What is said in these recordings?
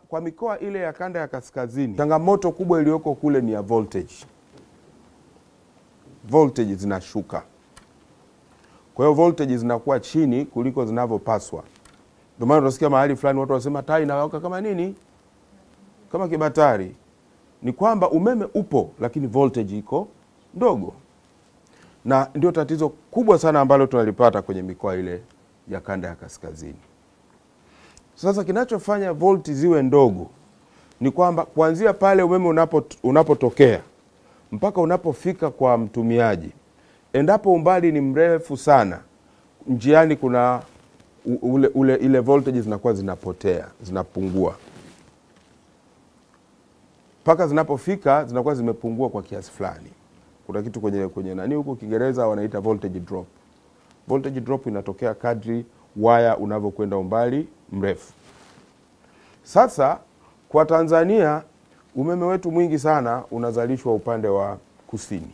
kwa mikoa ile ya kanda ya kaskazini, changamoto kubwa iliyoko kule ni ya voltage. Voltage zinashuka. Kwa hiyo voltage zinakuwa chini kuliko zinavyopaswa. Ndio maana tunasikia mahali fulani watu wasema taa inawaka kama nini? Kama kibatari. Ni kwamba umeme upo lakini voltage iko ndogo. Na ndio tatizo kubwa sana ambalo tunalipata kwenye mikoa ile ya kanda ya kaskazini. Sasa kinachofanya volti ziwe ndogo ni kwamba kuanzia pale umeme unapotokea mpaka unapofika kwa mtumiaji, endapo umbali ni mrefu sana, njiani kuna ile voltage zinakuwa zinapotea, zinapungua. Mpaka zinapofika zinakuwa zimepungua kwa kiasi fulani. Kuna kitu kwenye nani huko Kiingereza wanaita voltage drop. Voltage drop inatokea kadri waya unavyokwenda umbali mrefu. Sasa kwa Tanzania umeme wetu mwingi sana unazalishwa upande wa kusini.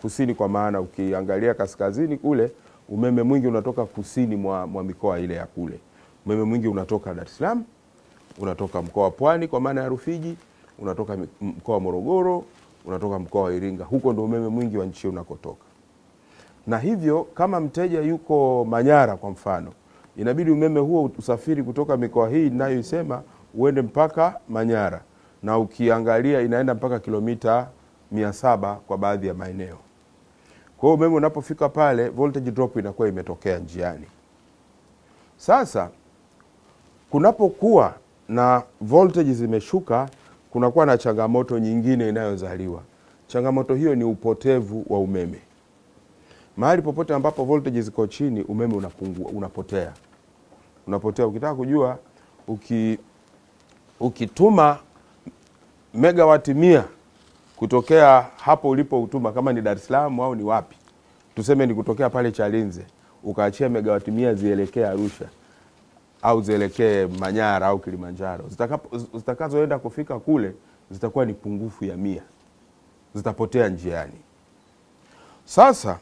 Kusini kwa maana ukiangalia kaskazini kule umeme mwingi unatoka kusini mwa mikoa ile ya kule. Umeme mwingi unatoka Dar es Salaam, unatoka mkoa wa Pwani kwa maana ya Rufiji, unatoka mkoa wa Morogoro, unatoka mkoa wa Iringa. Huko ndio umeme mwingi wa nchi unakotoka. Na hivyo kama mteja yuko Manyara kwa mfano, inabidi umeme huo usafiri kutoka mikoa hii ninayoisema uende mpaka Manyara, na ukiangalia inaenda mpaka kilomita 700 kwa baadhi ya maeneo. Kwa hiyo umeme unapofika pale voltage drop inakuwa imetokea njiani. Sasa kunapokuwa na voltage zimeshuka, kunakuwa na changamoto nyingine inayozaliwa. Changamoto hiyo ni upotevu wa umeme. Mahali popote ambapo voltage ziko chini umeme unapungua, unapotea. Ukitaka kujua ukituma megawati 100 kutokea hapo ulipo utuma, kama ni Dar es Salaam au ni wapi, tuseme ni kutokea pale Chalinze, ukaachia megawati 100 zielekee Arusha au zielekee Manyara au Kilimanjaro, zitakazoenda kufika kule zitakuwa ni pungufu ya 100, zitapotea njiani. Sasa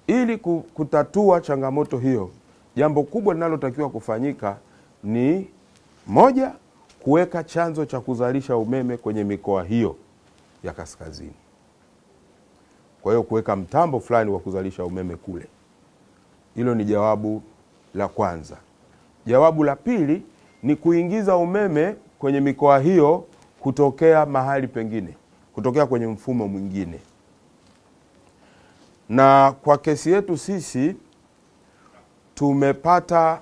ili kutatua changamoto hiyo, jambo kubwa linalotakiwa kufanyika ni moja, kuweka chanzo cha kuzalisha umeme kwenye mikoa hiyo ya kaskazini. Kwa hiyo kuweka mtambo fulani wa kuzalisha umeme kule. Hilo ni jawabu la kwanza. Jawabu la pili ni kuingiza umeme kwenye mikoa hiyo kutokea mahali pengine, kutokea kwenye mfumo mwingine. Na kwa kesi yetu sisi tumepata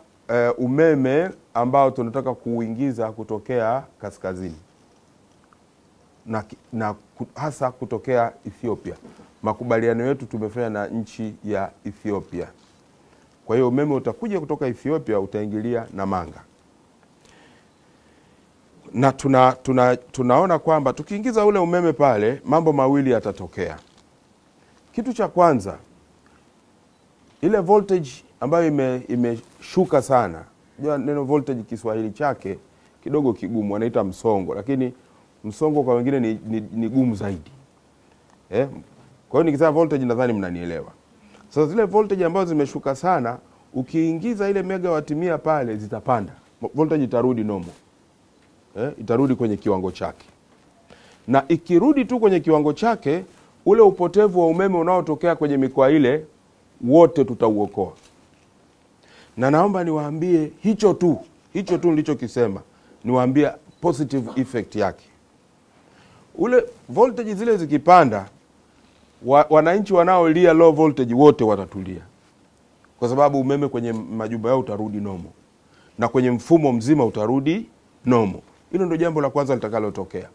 umeme ambao tunataka kuingiza kutokea kaskazini na hasa kutokea Ethiopia. Makubaliano yetu tumefanya na nchi ya Ethiopia. Kwa hiyo umeme utakuja kutoka Ethiopia, utaingilia Namanga. Na tunaona kwamba tukiingiza ule umeme pale mambo mawili yatatokea. Kitu cha kwanza, ile voltage ambayo imeshuka sana. Unajua neno voltage Kiswahili chake kidogo kigumu, wanaita msongo, lakini msongo kwa wengine ni gumu zaidi. Kwa hiyo nikisema voltage nadhani mnanielewa. Sasa zile voltage ambazo zimeshuka sana, ukiingiza ile megawati 100 pale zitapanda. Voltage itarudi normal. Itarudi kwenye kiwango chake. Na ikirudi tu kwenye kiwango chake, ule upotevu wa umeme unaotokea kwenye mikoa ile wote tutauokoa. Na naomba niwaambie hicho tu nilichokisema, niwaambie positive effect yake. Ule voltage zile zikipanda, wananchi wanaolia low voltage wote watatulia. Kwa sababu umeme kwenye majumba yao utarudi normal. Na kwenye mfumo mzima utarudi normal. Hilo ndio jambo la kwanza litakalotokea.